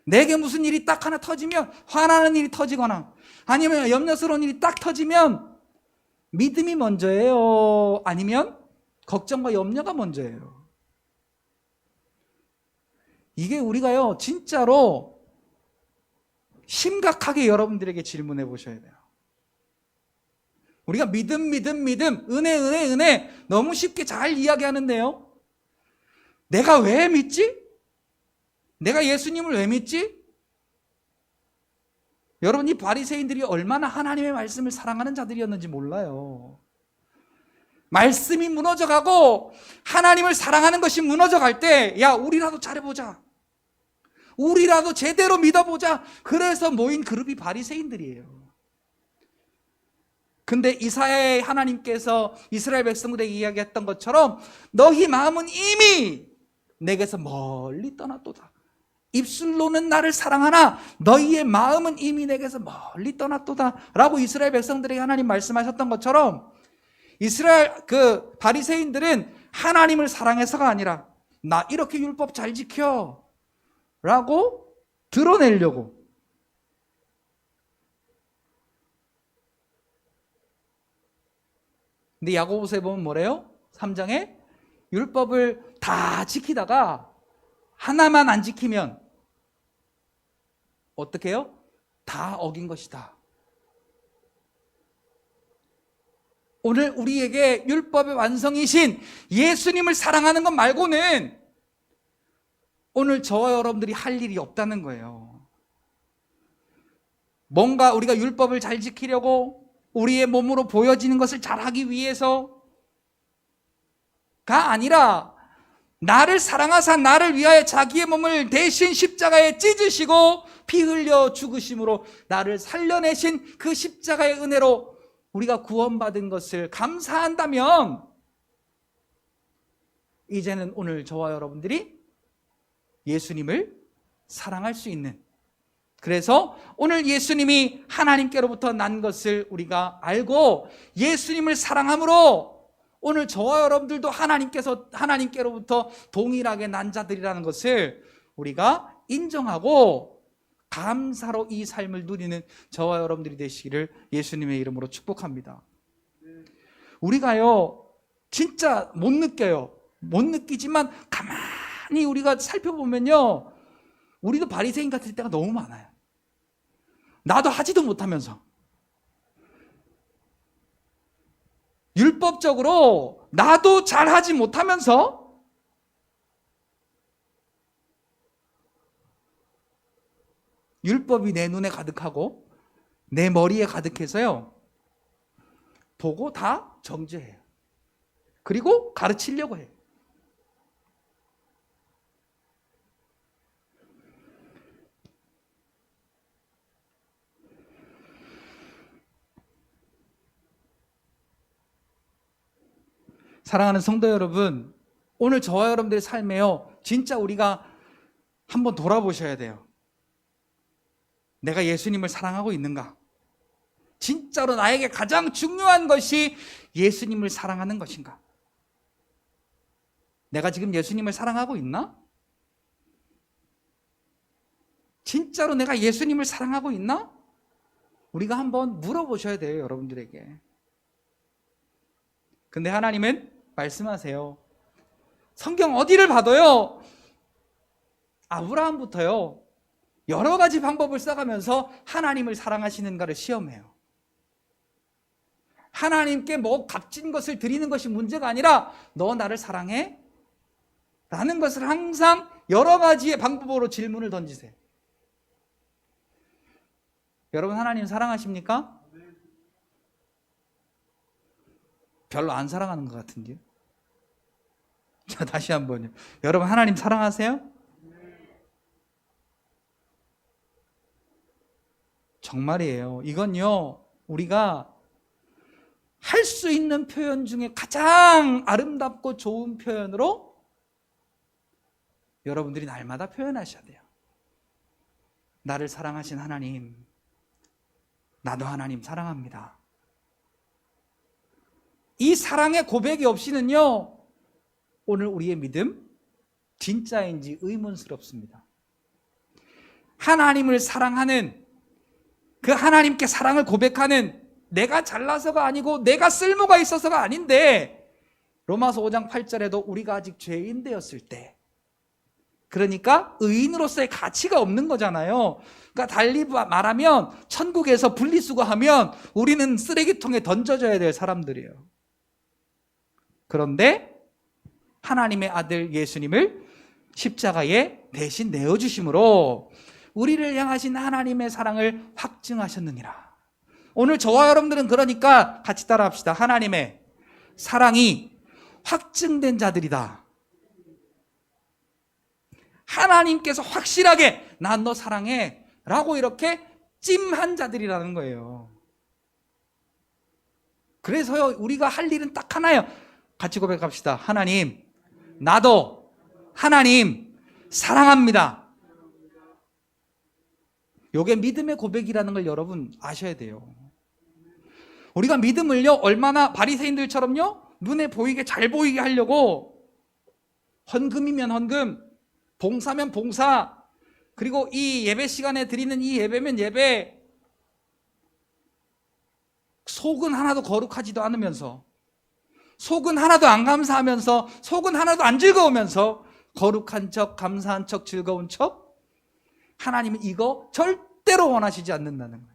내게 무슨 일이 딱 하나 터지면 화나는 일이 터지거나 아니면 염려스러운 일이 딱 터지면 믿음이 먼저예요? 아니면 걱정과 염려가 먼저예요? 이게 우리가요, 진짜로 심각하게 여러분들에게 질문해 보셔야 돼요. 우리가 믿음, 은혜 너무 쉽게 잘 이야기하는데요, 내가 왜 믿지? 내가 예수님을 왜 믿지? 여러분, 이 바리새인들이 얼마나 하나님의 말씀을 사랑하는 자들이었는지 몰라요. 말씀이 무너져가고 하나님을 사랑하는 것이 무너져갈 때, 야, 우리라도 잘해보자, 우리라도 제대로 믿어보자. 그래서 모인 그룹이 바리새인들이에요. 근데 이사야의 하나님께서 이스라엘 백성들에게 이야기했던 것처럼 너희 마음은 이미 내게서 멀리 떠났도다. 입술로는 나를 사랑하나 너희의 마음은 이미 내게서 멀리 떠났도다 라고 이스라엘 백성들에게 하나님 말씀하셨던 것처럼 이스라엘 그 바리새인들은 하나님을 사랑해서가 아니라 나 이렇게 율법 잘 지켜 라고 드러내려고, 근데 야고보서에 보면 뭐래요? 3장에 율법을 다 지키다가 하나만 안 지키면 어떻게 해요? 다 어긴 것이다. 오늘 우리에게 율법의 완성이신 예수님을 사랑하는 것 말고는 오늘 저와 여러분들이 할 일이 없다는 거예요. 뭔가 우리가 율법을 잘 지키려고 우리의 몸으로 보여지는 것을 잘하기 위해서가 아니라 나를 사랑하사 나를 위하여 자기의 몸을 대신 십자가에 찢으시고 피 흘려 죽으심으로 나를 살려내신 그 십자가의 은혜로 우리가 구원받은 것을 감사한다면 이제는 오늘 저와 여러분들이 예수님을 사랑할 수 있는, 그래서 오늘 예수님이 하나님께로부터 난 것을 우리가 알고 예수님을 사랑함으로 오늘 저와 여러분들도 하나님께로부터 동일하게 난 자들이라는 것을 우리가 인정하고 감사로 이 삶을 누리는 저와 여러분들이 되시기를 예수님의 이름으로 축복합니다. 우리가요 진짜 못 느껴요. 못 느끼지만 가만히 우리가 살펴보면요 우리도 바리새인 같을 때가 너무 많아요. 나도 하지도 못하면서 율법적으로 나도 잘하지 못하면서 율법이 내 눈에 가득하고 내 머리에 가득해서요 보고 다 정죄해요. 그리고 가르치려고 해요. 사랑하는 성도 여러분, 오늘 저와 여러분들의 삶에요 진짜 우리가 한번 돌아보셔야 돼요. 내가 예수님을 사랑하고 있는가? 진짜로 나에게 가장 중요한 것이 예수님을 사랑하는 것인가? 내가 지금 예수님을 사랑하고 있나? 진짜로 내가 예수님을 사랑하고 있나? 우리가 한번 물어보셔야 돼요, 여러분들에게. 근데 하나님은 말씀하세요. 성경 어디를 봐도요 아브라함부터요 여러 가지 방법을 써가면서 하나님을 사랑하시는가를 시험해요. 하나님께 뭐 값진 것을 드리는 것이 문제가 아니라 너 나를 사랑해? 라는 것을 항상 여러 가지의 방법으로 질문을 던지세요. 여러분 하나님 사랑하십니까? 별로 안 사랑하는 것 같은데요. 자, 다시 한번요. 여러분 하나님 사랑하세요? 정말이에요. 이건요 우리가 할 수 있는 표현 중에 가장 아름답고 좋은 표현으로 여러분들이 날마다 표현하셔야 돼요. 나를 사랑하신 하나님, 나도 하나님 사랑합니다. 이 사랑의 고백이 없이는요 오늘 우리의 믿음 진짜인지 의문스럽습니다. 하나님을 사랑하는, 그 하나님께 사랑을 고백하는, 내가 잘나서가 아니고 내가 쓸모가 있어서가 아닌데, 로마서 5장 8절에도 우리가 아직 죄인 되었을 때, 그러니까 의인으로서의 가치가 없는 거잖아요. 그러니까 달리 말하면 천국에서 분리수거하면 우리는 쓰레기통에 던져져야 될 사람들이에요. 그런데 하나님의 아들 예수님을 십자가에 대신 내어주심으로 우리를 향하신 하나님의 사랑을 확증하셨느니라. 오늘 저와 여러분들은 그러니까 같이 따라합시다. 하나님의 사랑이 확증된 자들이다. 하나님께서 확실하게 난 너 사랑해 라고 이렇게 찜한 자들이라는 거예요. 그래서요, 우리가 할 일은 딱 하나예요. 같이 고백합시다. 하나님, 나도 하나님 사랑합니다. 요게 믿음의 고백이라는 걸 여러분 아셔야 돼요. 우리가 믿음을요, 얼마나 바리새인들처럼요, 눈에 보이게 잘 보이게 하려고 헌금이면 헌금, 봉사면 봉사, 그리고 이 예배 시간에 드리는 이 예배면 예배, 속은 하나도 거룩하지도 않으면서, 속은 하나도 안 감사하면서, 속은 하나도 안 즐거우면서, 거룩한 척, 감사한 척, 즐거운 척, 하나님은 이거 절대로 원하시지 않는다는 거예요.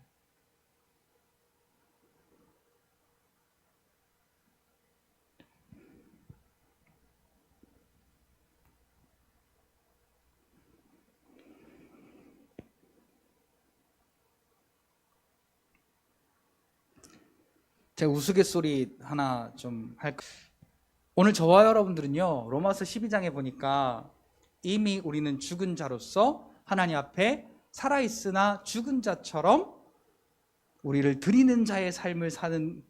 제가 우스갯소리 하나 좀 할까? 오늘 저와 여러분들은요, 로마서 12장에 보니까 이미 우리는 죽은 자로서 하나님 앞에 살아있으나 죽은 자처럼 우리를 드리는 자의 삶을 사는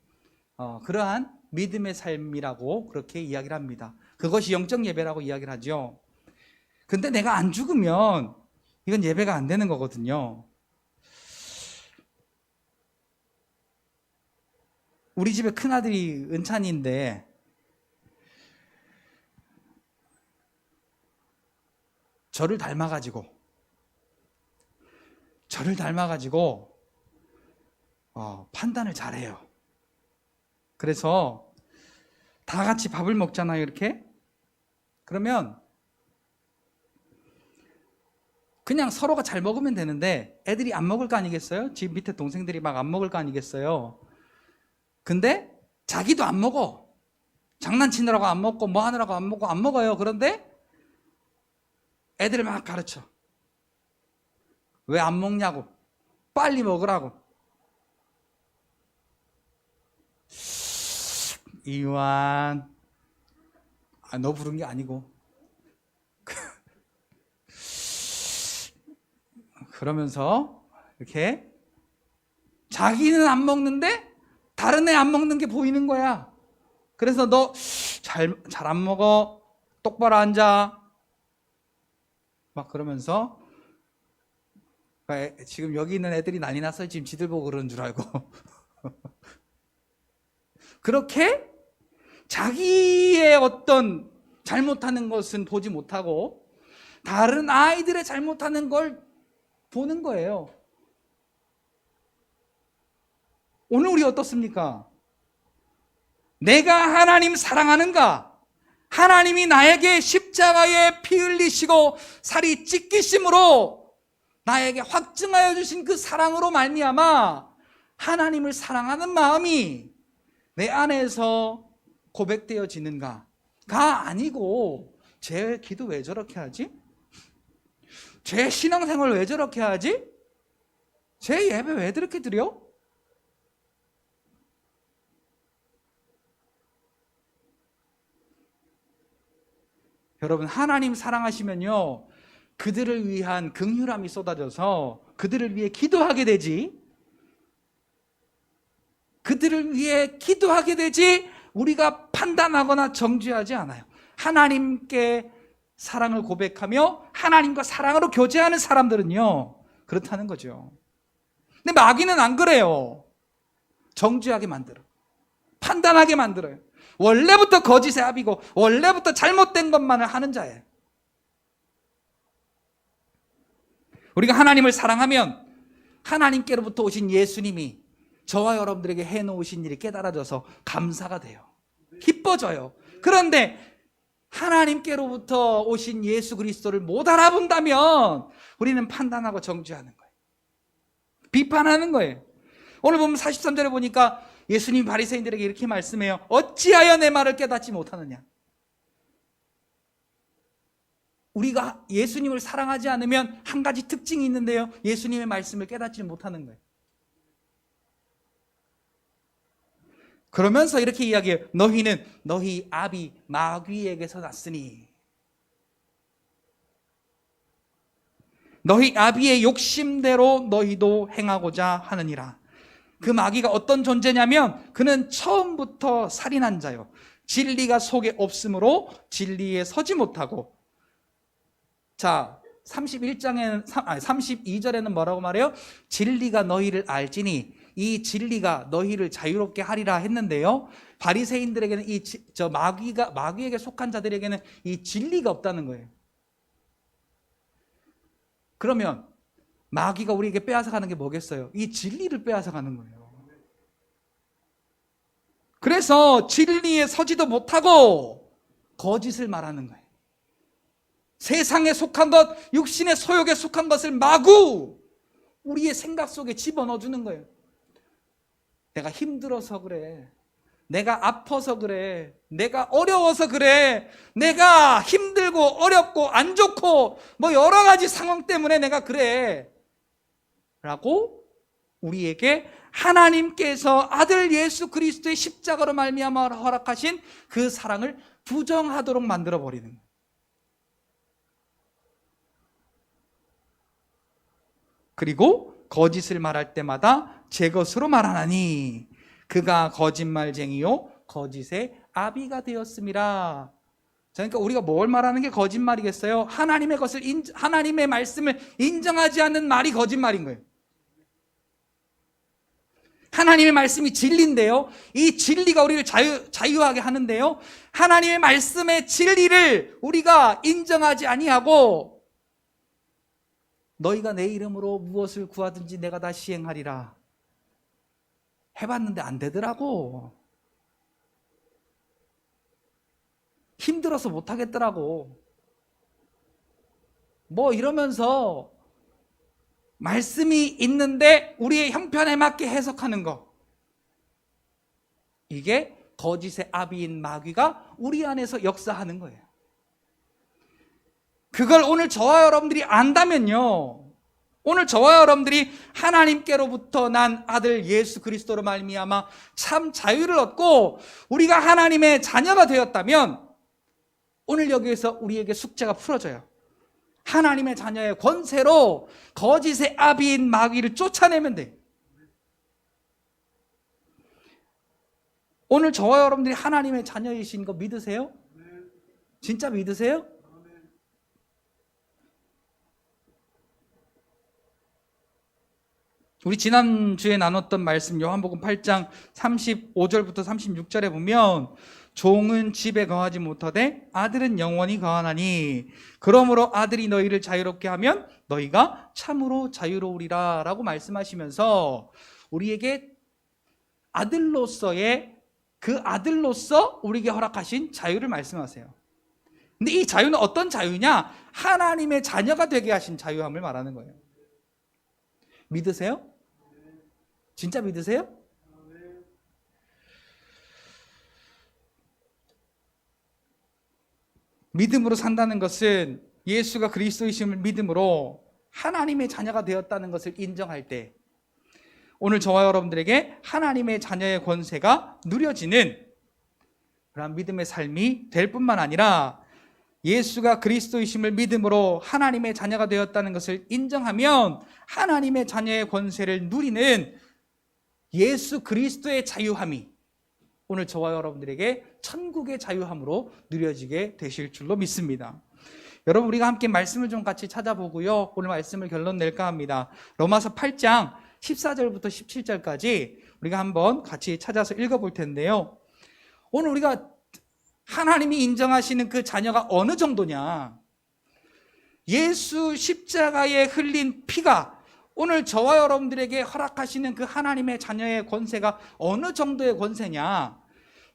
그러한 믿음의 삶이라고 그렇게 이야기를 합니다. 그것이 영적 예배라고 이야기를 하죠. 근데 내가 안 죽으면 이건 예배가 안 되는 거거든요. 우리 집에 큰아들이 은찬이인데 저를 닮아가지고 판단을 잘해요. 그래서 다 같이 밥을 먹잖아요, 이렇게. 그러면 그냥 서로가 잘 먹으면 되는데 애들이 안 먹을 거 아니겠어요? 집 밑에 동생들이 막 안 먹을 거 아니겠어요? 근데 자기도 안 먹어. 장난치느라고 안 먹고 뭐 하느라고 안 먹고 안 먹어요. 그런데 애들을 막 가르쳐. 왜 안 먹냐고. 빨리 먹으라고. 이완, 너 부른 게 아니고. 그러면서 이렇게 자기는 안 먹는데 다른 애 안 먹는 게 보이는 거야. 그래서 너 잘 안 먹어. 똑바로 앉아. 막 그러면서 지금 여기 있는 애들이 난리 났어요. 지금 지들 보고 그러는 줄 알고. 그렇게 자기의 어떤 잘못하는 것은 보지 못하고 다른 아이들의 잘못하는 걸 보는 거예요. 오늘 우리 어떻습니까? 내가 하나님 사랑하는가? 하나님이 나에게 십자가에 피 흘리시고 살이 찢기심으로 나에게 확증하여 주신 그 사랑으로 말미암아 하나님을 사랑하는 마음이 내 안에서 고백되어지는가가 아니고, 제 기도 왜 저렇게 하지? 제 신앙생활 왜 저렇게 하지? 제 예배 왜 저렇게 드려? 여러분, 하나님 사랑하시면요, 그들을 위한 긍휼함이 쏟아져서 그들을 위해 기도하게 되지, 그들을 위해 기도하게 되지 우리가 판단하거나 정죄하지 않아요. 하나님께 사랑을 고백하며 하나님과 사랑으로 교제하는 사람들은요, 그렇다는 거죠. 근데 마귀는 안 그래요. 정죄하게 만들어, 판단하게 만들어요. 원래부터 거짓의 압이고 원래부터 잘못된 것만을 하는 자예요. 우리가 하나님을 사랑하면 하나님께로부터 오신 예수님이 저와 여러분들에게 해놓으신 일이 깨달아져서 감사가 돼요. 기뻐져요. 그런데 하나님께로부터 오신 예수 그리스도를 못 알아본다면 우리는 판단하고 정죄하는 거예요. 비판하는 거예요. 오늘 보면 43절에 보니까 예수님이 바리새인들에게 이렇게 말씀해요. 어찌하여 내 말을 깨닫지 못하느냐? 우리가 예수님을 사랑하지 않으면 한 가지 특징이 있는데요, 예수님의 말씀을 깨닫지 못하는 거예요. 그러면서 이렇게 이야기해요. 너희는 너희 아비 마귀에게서 났으니. 너희 아비의 욕심대로 너희도 행하고자 하느니라. 그 마귀가 어떤 존재냐면 그는 처음부터 살인한 자요. 진리가 속에 없으므로 진리에 서지 못하고. 자, 32절에는 뭐라고 말해요? 진리가 너희를 알지니 이 진리가 너희를 자유롭게 하리라 했는데요. 바리새인들에게는 마귀에게 속한 자들에게는 이 진리가 없다는 거예요. 그러면 마귀가 우리에게 빼앗아가는 게 뭐겠어요? 이 진리를 빼앗아가는 거예요. 그래서 진리에 서지도 못하고 거짓을 말하는 거예요. 세상에 속한 것, 육신의 소욕에 속한 것을 마구 우리의 생각 속에 집어넣어주는 거예요. 내가 힘들어서 그래. 내가 아파서 그래. 내가 어려워서 그래. 내가 힘들고 어렵고 안 좋고 뭐 여러 가지 상황 때문에 내가 그래. 라고 우리에게 하나님께서 아들 예수 그리스도의 십자가로 말미암아 허락하신 그 사랑을 부정하도록 만들어 버리는 거예요. 그리고 거짓을 말할 때마다 제 것으로 말하나니 그가 거짓말쟁이요 거짓의 아비가 되었음이라. 그러니까 우리가 뭘 말하는 게 거짓말이겠어요? 하나님의 말씀을 인정하지 않는 말이 거짓말인 거예요. 하나님의 말씀이 진리인데요, 이 진리가 우리를 자유하게 하는데요, 하나님의 말씀의 진리를 우리가 인정하지 아니하고 너희가 내 이름으로 무엇을 구하든지 내가 다 시행하리라 해봤는데 안 되더라고. 힘들어서 못하겠더라고. 뭐 이러면서 말씀이 있는데 우리의 형편에 맞게 해석하는 거, 이게 거짓의 아비인 마귀가 우리 안에서 역사하는 거예요. 그걸 오늘 저와 여러분들이 안다면요, 오늘 저와 여러분들이 하나님께로부터 난 아들 예수 그리스도로 말미암아 참 자유를 얻고 우리가 하나님의 자녀가 되었다면 오늘 여기에서 우리에게 숙제가 풀어져요. 하나님의 자녀의 권세로 거짓의 아비인 마귀를 쫓아내면 돼. 오늘 저와 여러분들이 하나님의 자녀이신 거 믿으세요? 진짜 믿으세요? 우리 지난주에 나눴던 말씀 요한복음 8장 35절부터 36절에 보면 종은 집에 거하지 못하되 아들은 영원히 거하나니 그러므로 아들이 너희를 자유롭게 하면 너희가 참으로 자유로우리라 라고 말씀하시면서 우리에게 아들로서의 그 아들로서 우리에게 허락하신 자유를 말씀하세요. 근데 이 자유는 어떤 자유냐? 하나님의 자녀가 되게 하신 자유함을 말하는 거예요. 믿으세요? 진짜 믿으세요? 믿음으로 산다는 것은 예수가 그리스도이심을 믿음으로 하나님의 자녀가 되었다는 것을 인정할 때 오늘 저와 여러분들에게 하나님의 자녀의 권세가 누려지는 그런 믿음의 삶이 될 뿐만 아니라 예수가 그리스도이심을 믿음으로 하나님의 자녀가 되었다는 것을 인정하면 하나님의 자녀의 권세를 누리는 예수 그리스도의 자유함이 오늘 저와 여러분들에게 천국의 자유함으로 누려지게 되실 줄로 믿습니다. 여러분, 우리가 함께 말씀을 좀 같이 찾아보고요, 오늘 말씀을 결론 낼까 합니다. 로마서 8장 14절부터 17절까지 우리가 한번 같이 찾아서 읽어볼 텐데요, 오늘 우리가 하나님이 인정하시는 그 자녀가 어느 정도냐, 예수 십자가에 흘린 피가 오늘 저와 여러분들에게 허락하시는 그 하나님의 자녀의 권세가 어느 정도의 권세냐,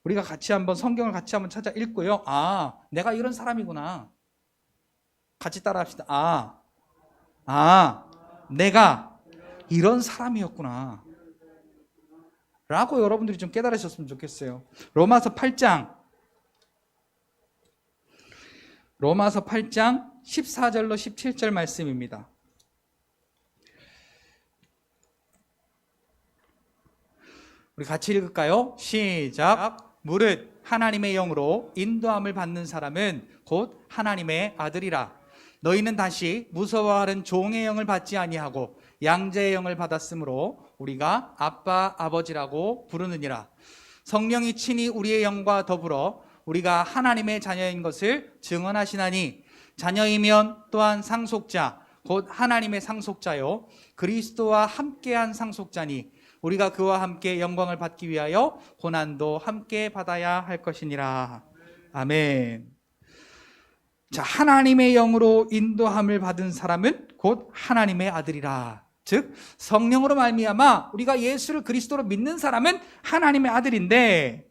우리가 같이 한번 성경을 같이 한번 찾아 읽고요, 아, 내가 이런 사람이구나, 같이 따라 합시다. 내가 이런 사람이었구나 라고 여러분들이 좀 깨달으셨으면 좋겠어요. 로마서 8장 14절로 17절 말씀입니다. 우리 같이 읽을까요? 시작. 무릇 하나님의 영으로 인도함을 받는 사람은 곧 하나님의 아들이라. 너희는 다시 무서워하는 종의 영을 받지 아니하고 양자의 영을 받았으므로 우리가 아빠 아버지라고 부르느니라. 성령이 친히 우리의 영과 더불어 우리가 하나님의 자녀인 것을 증언하시나니 자녀이면 또한 상속자 곧 하나님의 상속자요 그리스도와 함께한 상속자니 우리가 그와 함께 영광을 받기 위하여 고난도 함께 받아야 할 것이니라. 아멘. 자, 하나님의 영으로 인도함을 받은 사람은 곧 하나님의 아들이라. 즉 성령으로 말미암아 우리가 예수를 그리스도로 믿는 사람은 하나님의 아들인데,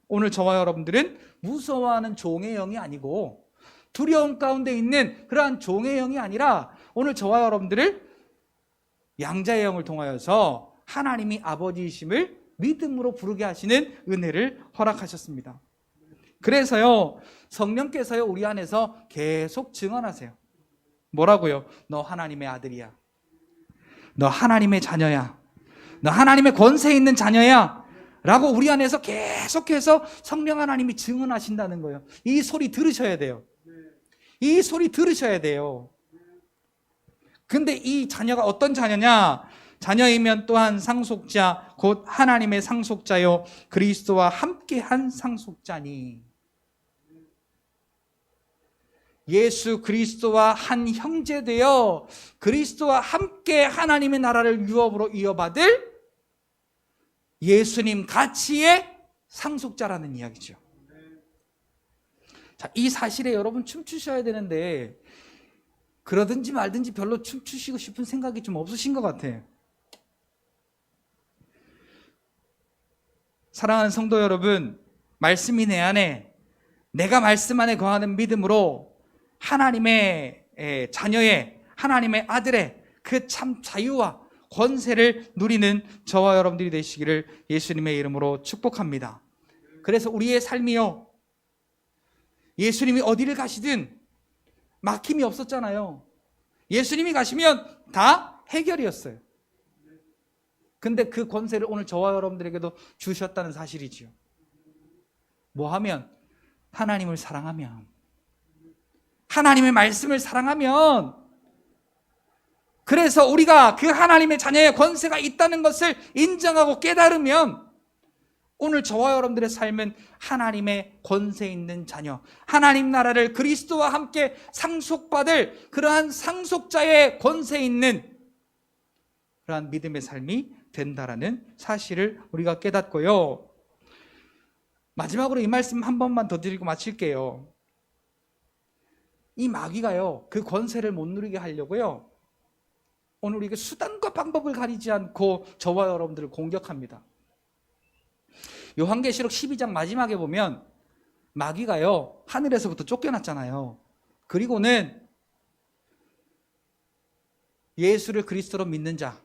오늘 저와 여러분들은 무서워하는 종의 영이 아니고 두려움 가운데 있는 그러한 종의 영이 아니라 오늘 저와 여러분들을 양자의 영을 통하여서 하나님이 아버지이심을 믿음으로 부르게 하시는 은혜를 허락하셨습니다. 그래서요, 성령께서요 우리 안에서 계속 증언하세요. 뭐라고요? 너 하나님의 아들이야. 너 하나님의 자녀야. 너 하나님의 권세 있는 자녀야. 라고 우리 안에서 계속해서 성령 하나님이 증언하신다는 거예요. 이 소리 들으셔야 돼요. 이 소리 들으셔야 돼요. 근데 이 자녀가 어떤 자녀냐? 자녀이면 또한 상속자 곧 하나님의 상속자요 그리스도와 함께한 상속자니. 예수 그리스도와 한 형제 되어 그리스도와 함께 하나님의 나라를 유업으로 이어받을 예수님 가치의 상속자라는 이야기죠. 자, 이 사실에 여러분 춤추셔야 되는데 그러든지 말든지 별로 춤추시고 싶은 생각이 좀 없으신 것 같아요. 사랑하는 성도 여러분, 말씀이 내 안에, 내가 말씀 안에 거하는 믿음으로 하나님의 자녀의, 하나님의 아들의 그 참 자유와 권세를 누리는 저와 여러분들이 되시기를 예수님의 이름으로 축복합니다. 그래서 우리의 삶이요, 예수님이 어디를 가시든 막힘이 없었잖아요. 예수님이 가시면 다 해결이었어요. 근데 그 권세를 오늘 저와 여러분들에게도 주셨다는 사실이지요. 뭐 하면? 하나님을 사랑하면, 하나님의 말씀을 사랑하면, 그래서 우리가 그 하나님의 자녀의 권세가 있다는 것을 인정하고 깨달으면 오늘 저와 여러분들의 삶은 하나님의 권세 있는 자녀, 하나님 나라를 그리스도와 함께 상속받을 그러한 상속자의 권세 있는 그러한 믿음의 삶이 된다라는 사실을 우리가 깨닫고요. 마지막으로 이 말씀 한 번만 더 드리고 마칠게요. 이 마귀가요, 그 권세를 못 누리게 하려고요, 오늘 우리가 수단과 방법을 가리지 않고 저와 여러분들을 공격합니다. 요한계시록 12장 마지막에 보면 마귀가요 하늘에서부터 쫓겨났잖아요. 그리고는 예수를 그리스도로 믿는 자,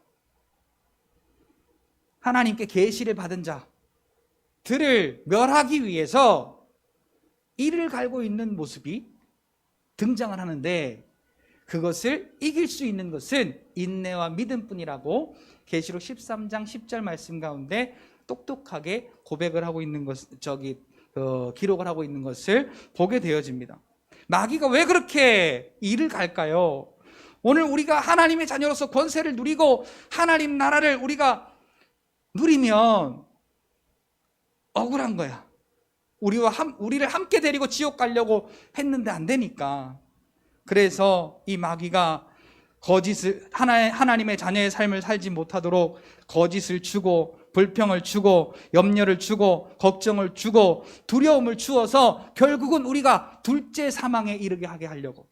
하나님께 계시를 받은 자들을 멸하기 위해서 이를 갈고 있는 모습이 등장을 하는데, 그것을 이길 수 있는 것은 인내와 믿음뿐이라고 계시록 13장 10절 말씀 가운데 똑똑하게 고백을 하고 있는 것, 기록을 하고 있는 것을 보게 되어집니다. 마귀가 왜 그렇게 이를 갈까요? 오늘 우리가 하나님의 자녀로서 권세를 누리고 하나님 나라를 우리가 누리면 억울한 거야. 우리를 함께 데리고 지옥 가려고 했는데 안 되니까. 그래서 이 마귀가 거짓을, 하나님의 자녀의 삶을 살지 못하도록 거짓을 주고 불평을 주고 염려를 주고 걱정을 주고 두려움을 주어서 결국은 우리가 둘째 사망에 이르게 하게 하려고,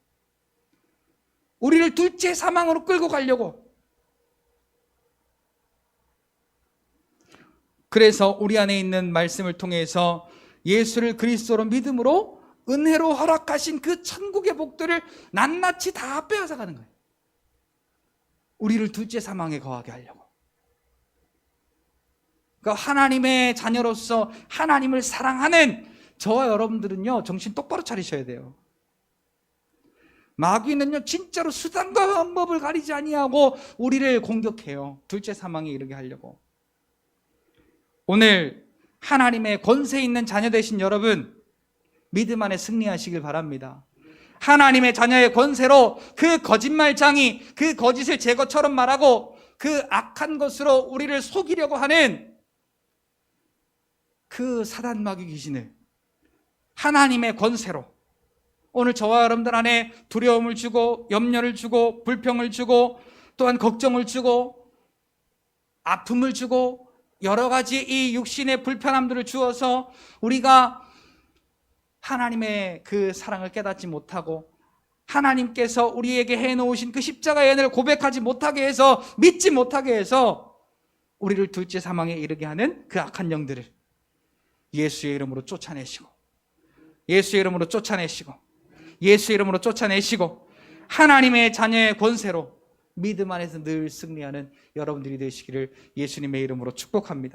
우리를 둘째 사망으로 끌고 가려고. 그래서 우리 안에 있는 말씀을 통해서 예수를 그리스도로 믿음으로 은혜로 허락하신 그 천국의 복들을 낱낱이 다 빼앗아가는 거예요. 우리를 둘째 사망에 거하게 하려고. 그러니까 하나님의 자녀로서 하나님을 사랑하는 저와 여러분들은요, 정신 똑바로 차리셔야 돼요. 마귀는요 진짜로 수단과 방법을 가리지 아니하고 우리를 공격해요. 둘째 사망에 이르게 하려고. 오늘 하나님의 권세 있는 자녀 되신 여러분, 믿음 안에 승리하시길 바랍니다. 하나님의 자녀의 권세로 그 거짓말장이 그 거짓을 제 것처럼 말하고 그 악한 것으로 우리를 속이려고 하는 그 사단 마귀 귀신을 하나님의 권세로 오늘 저와 여러분들 안에 두려움을 주고 염려를 주고 불평을 주고 또한 걱정을 주고 아픔을 주고 여러 가지 이 육신의 불편함들을 주어서 우리가 하나님의 그 사랑을 깨닫지 못하고 하나님께서 우리에게 해놓으신 그 십자가의 은혜를 고백하지 못하게 해서 믿지 못하게 해서 우리를 둘째 사망에 이르게 하는 그 악한 영들을 예수의 이름으로 쫓아내시고 예수의 이름으로 쫓아내시고 예수의 이름으로 쫓아내시고 하나님의 자녀의 권세로 믿음 안에서 늘 승리하는 여러분들이 되시기를 예수님의 이름으로 축복합니다.